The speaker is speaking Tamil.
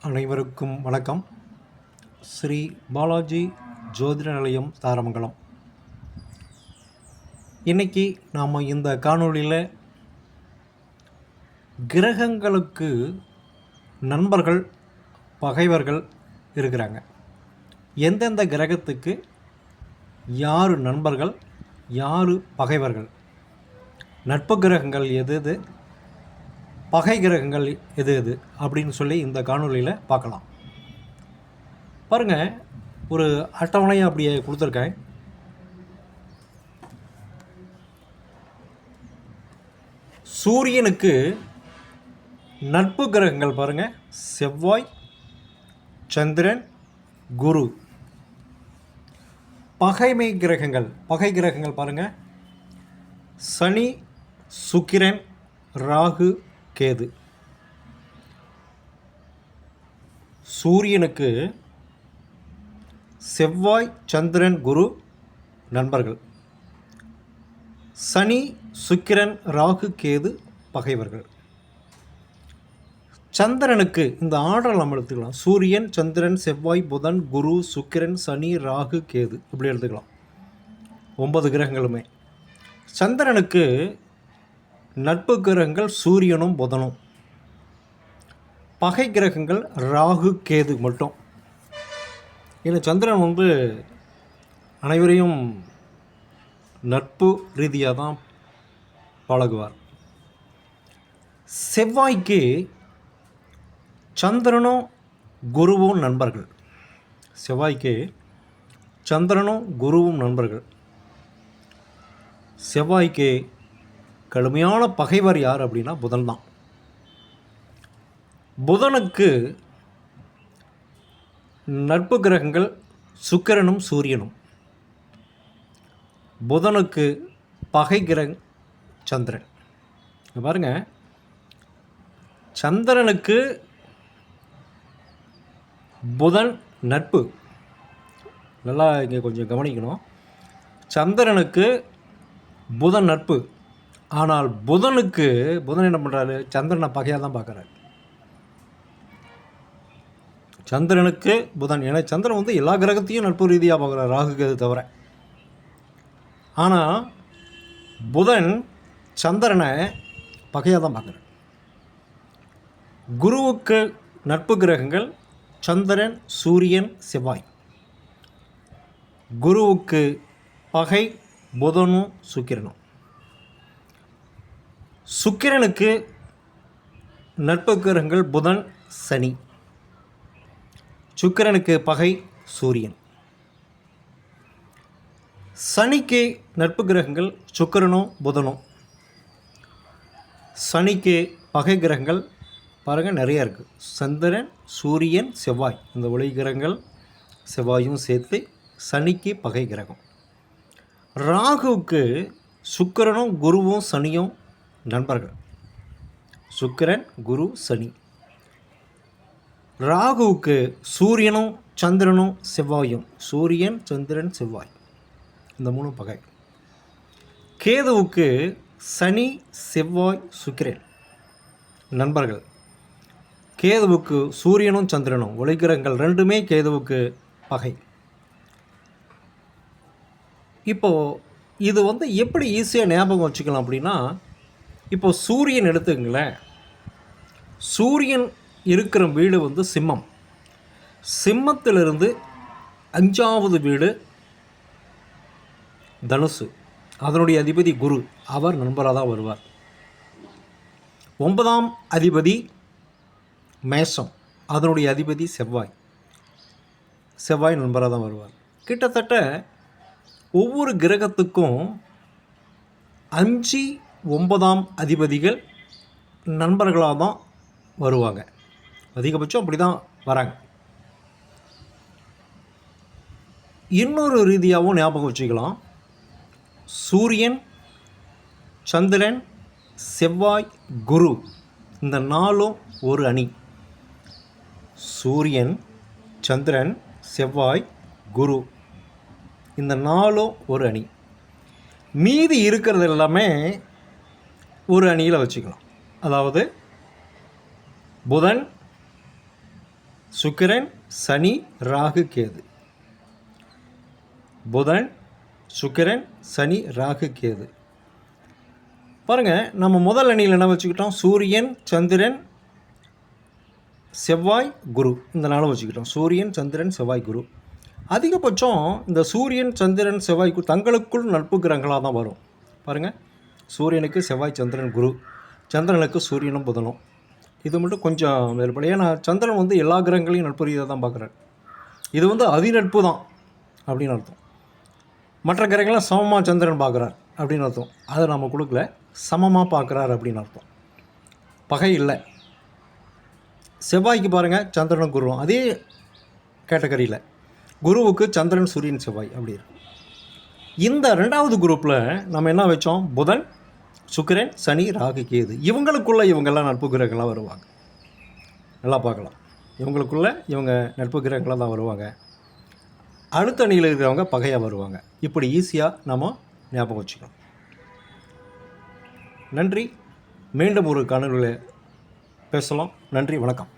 அனைவருக்கும் வணக்கம். ஸ்ரீ பாலாஜி ஜோதிட நிலையம் தாரமங்கலம். இன்றைக்கி நாம் இந்த காணொளியில் கிரகங்களுக்கு நண்பர்கள் பகைவர்கள் இருக்கிறாங்க. எந்தெந்த கிரகத்துக்கு யார் நண்பர்கள் யார் பகைவர்கள், நட்பு கிரகங்கள் எது எது, பகை கிரகங்கள் எது எது அப்படின்னு சொல்லி இந்த காணொலியில் பார்க்கலாம். பாருங்கள், ஒரு அட்டவணையை அப்படியே கொடுத்துருக்கேன். சூரியனுக்கு நட்பு கிரகங்கள் பாருங்கள், செவ்வாய், சந்திரன், குரு. பகை கிரகங்கள் பாருங்கள், சனி, சுக்கிரன், ராகு, கேது. சூரியனுக்கு செவ்வாய், சந்திரன், குரு நண்பர்கள். சனி, சுக்கிரன், ராகு, கேது பகைவர்கள். சந்திரனுக்கு இந்த ஆர்டர் நம்ம எடுத்துக்கலாம். சூரியன், சந்திரன், செவ்வாய், புதன், குரு, சுக்கிரன், சனி, ராகு, கேது இப்படி எடுத்துக்கலாம். 9 கிரகங்களுமே. சந்திரனுக்கு நட்பு கிரகங்கள் சூரியனும் புதனும். பகை கிரகங்கள் ராகு, கேது மட்டும். ஏன்னா சந்திரன் அனைவரையும் நட்பு ரீதியாக தான் பழகுவார். செவ்வாய்க்கு சந்திரனும் குருவும் நண்பர்கள். செவ்வாய்க்கு சந்திரனும் குருவும் நண்பர்கள். செவ்வாய்க்கு கடுமையான பகைவர் யார் அப்படின்னா புதன் தான். புதனுக்கு நட்பு கிரகங்கள் சுக்கிரனும் சூரியனும். புதனுக்கு பகை கிரகம் சந்திரன். பாருங்கள், சந்திரனுக்கு புதன் நட்பு. நல்லா இங்கே கொஞ்சம் கவனிக்கணும். சந்திரனுக்கு புதன் நட்பு. ஆனால் புதன் என்ன பண்ணுறாரு? சந்திரனை பகையாக தான் பார்க்குறாரு. சந்திரனுக்கு புதன், ஏன்னா சந்திரன் எல்லா கிரகத்தையும் நட்பு ரீதியாக பார்க்குறாரு, ராகு கேது தவிர. ஆனால் புதன் சந்திரனை பகையாக தான் பார்க்குறாரு. குருவுக்கு நட்பு கிரகங்கள் சந்திரன், சூரியன், செவ்வாய். குருவுக்கு பகை புதனும் சுக்கிரனும். சுக்கிரனுக்கு நட்பு கிரகங்கள் புதன், சனி. சுக்கிரனுக்கு பகை சூரியன். சனிக்கு நட்பு கிரகங்கள் சுக்கிரனும் புதனும். சனிக்கு பகை கிரகங்கள் பாருங்கள் நிறையா இருக்குது. சந்திரன், சூரியன், செவ்வாய். இந்த ஒளி கிரகங்கள் செவ்வாயும் சேர்த்து சனிக்கு பகை கிரகம். ராகுவுக்கு சுக்கிரனும் குருவும் சனியும் நண்பர்கள். சுக்கிரன், குரு, சனி. ராகுவுக்கு சூரியனும் சந்திரனும் செவ்வாயும். சூரியன், சந்திரன், செவ்வாய் இந்த 3 பகை. கேதுவுக்கு சனி, செவ்வாய், சுக்கிரன் நண்பர்கள். கேதுவுக்கு சூரியனும் சந்திரனும் ஒளிகிரகங்கள் ரெண்டுமே கேதுவுக்கு பகை. இப்போது இது எப்படி ஈஸியாக ஞாபகம் வச்சுக்கலாம் அப்படின்னா, இப்போது சூரியன் எடுத்துங்களேன். சூரியன் இருக்கிற வீடு சிம்மம். சிம்மத்திலிருந்து 5வது வீடு தனுசு. அதனுடைய அதிபதி குரு. அவர் நண்பராக தான் வருவார். 9ஆம் அதிபதி மேஷம். அதனுடைய அதிபதி செவ்வாய். செவ்வாய் நண்பராக தான் வருவார். கிட்டத்தட்ட ஒவ்வொரு கிரகத்துக்கும் 5, 9ஆம் அதிபதிகள் நண்பர்களாக தான் வருவாங்க. அதிகபட்சம் அப்படி தான் வராங்க. இன்னொரு ரீதியாகவும் ஞாபகம் வச்சுக்கலாம். சூரியன், சந்திரன், செவ்வாய், குரு இந்த 4ம் ஒரு அணி. சூரியன், சந்திரன், செவ்வாய், குரு இந்த 4ம் ஒரு அணி. மீதி இருக்கிறது எல்லாமே ஒரு அணியில் வச்சுக்கலாம். அதாவது புதன், சுக்கிரன் சனி ராகு கேது. புதன் சுக்கிரன் சனி ராகு கேது. பாருங்கள், நம்ம முதல் அணியில் என்ன வச்சுக்கிட்டோம்? சூரியன் சந்திரன் செவ்வாய் குரு. இந்த நாளும் வச்சுக்கிட்டோம். சூரியன் சந்திரன் செவ்வாய் குரு. அதிகபட்சம் இந்த சூரியன் சந்திரன் செவ்வாய் குரு தங்களுக்குள் நட்பு கிரகங்களாக தான் வரும். பாருங்கள், சூரியனுக்கு செவ்வாய் சந்திரன் குரு, சந்திரனுக்கு சூரியனும் புதனும். இது மட்டும் கொஞ்சம் வேறுபடும். ஏன்னா சந்திரன் வந்து எல்லா கிரகங்களையும் நட்பு ரீதியாக தான் பார்க்குறாரு. இது வந்து அதிநட்பு தான் அப்படின்னு அர்த்தம். மற்ற கிரகங்களாம் சமமாக சந்திரன் பார்க்குறார் அப்படின்னு அர்த்தம். அதை நம்ம கொடுக்கல, சமமாக பார்க்குறார் அப்படின்னு அர்த்தம். பகை இல்லை. செவ்வாய்க்கு பாருங்கள், சந்திரனும் குருவும் அதே கேட்டகரியில். குருவுக்கு சந்திரன் சூரியன் செவ்வாய் அப்படி இருக்கும். இந்த ரெண்டாவது குரூப்பில் நம்ம என்ன வச்சோம்? புதன் சுக்கிரன் சனி ராகு கேது. இவங்களுக்குள்ளே இவங்கெல்லாம் நட்பு கிரகங்களாக வருவாங்க. நல்லா பார்க்கலாம். இவங்களுக்குள்ளே இவங்க நட்பு கிரகங்களாக தான் வருவாங்க. அடுத்த அணியில் இருக்கிறவங்க பகையாக வருவாங்க. இப்படி ஈஸியாக நம்ம ஞாபகம் வச்சுக்கலாம். நன்றி. மீண்டும் ஒரு காணொலியில் பேசலாம். நன்றி, வணக்கம்.